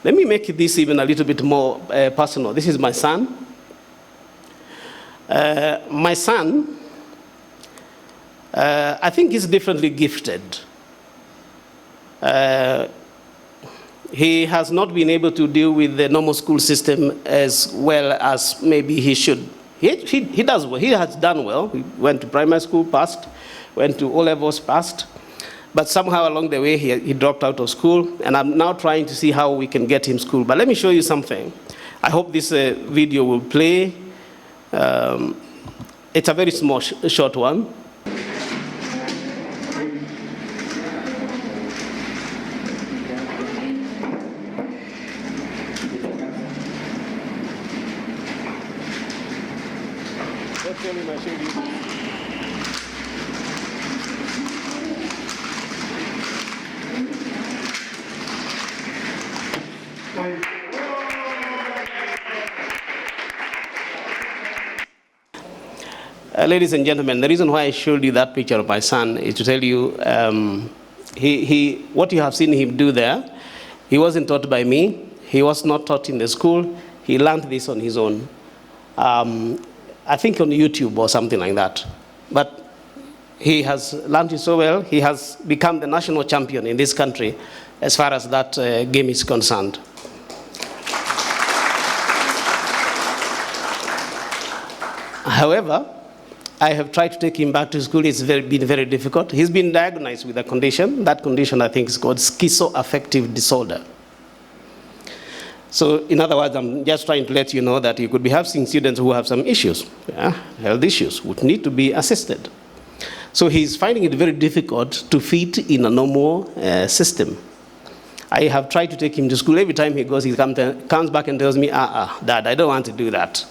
Let me make this even a little bit more personal. This is my son. My son, I think he's differently gifted. He has not been able to deal with the normal school system as well as maybe he should. He does well. He has done well. He went to primary school, passed, went to O-levels, passed. But somehow along the way, he dropped out of school, and I'm now trying to see how we can get him school. But let me show you something. I hope this video will play. It's a very small, short one. Let's tell him I showed you. Ladies and gentlemen, the reason why I showed you that picture of my son is to tell you what you have seen him do there, he wasn't taught by me. He was not taught in the school. He learned this on his own. I think on YouTube or something like that. But he has learned it so well, he has become the national champion in this country as far as that game is concerned. However, I have tried to take him back to school. It's been very difficult. He's been diagnosed with a condition. That condition, I think, is called schizoaffective disorder. So, in other words, I'm just trying to let you know that you could be having students who have some issues, health issues, which need to be assisted. So he's finding it very difficult to fit in a normal system. I have tried to take him to school. Every time he goes, he comes back and tells me, Dad, I don't want to do that.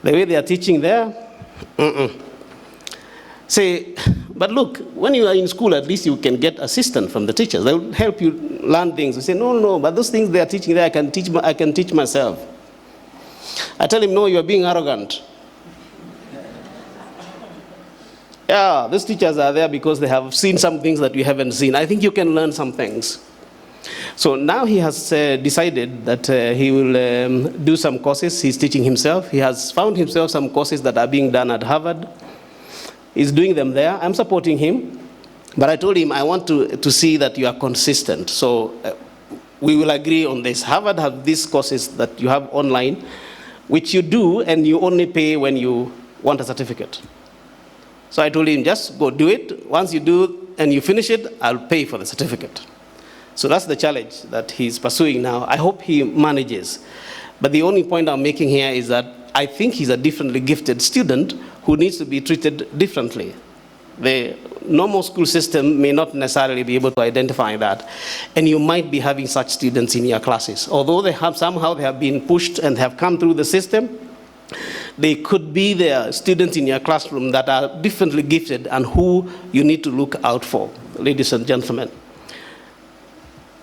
The way they are teaching there, Say, but look, when you are in school, at least you can get assistance from the teachers. They will help you learn things. You say, no, but those things they are teaching there, I can teach myself. I tell him, no, you are being arrogant. Yeah, those teachers are there because they have seen some things that you haven't seen. I think you can learn some things. So now he has decided that he will do some courses. He's teaching himself. He has found himself some courses that are being done at Harvard. He's doing them there. I'm supporting him. But I told him I want to see that you are consistent. So we will agree on this. Harvard have these courses that you have online, which you do, and you only pay when you want a certificate. So I told him, just go do it. Once you do and you finish it, I'll pay for the certificate. So that's the challenge that he's pursuing now. I hope he manages. But the only point I'm making here is that I think he's a differently gifted student who needs to be treated differently. The normal school system may not necessarily be able to identify that. And you might be having such students in your classes. Although they have been pushed and have come through the system, they could be the students in your classroom that are differently gifted and who you need to look out for, ladies and gentlemen.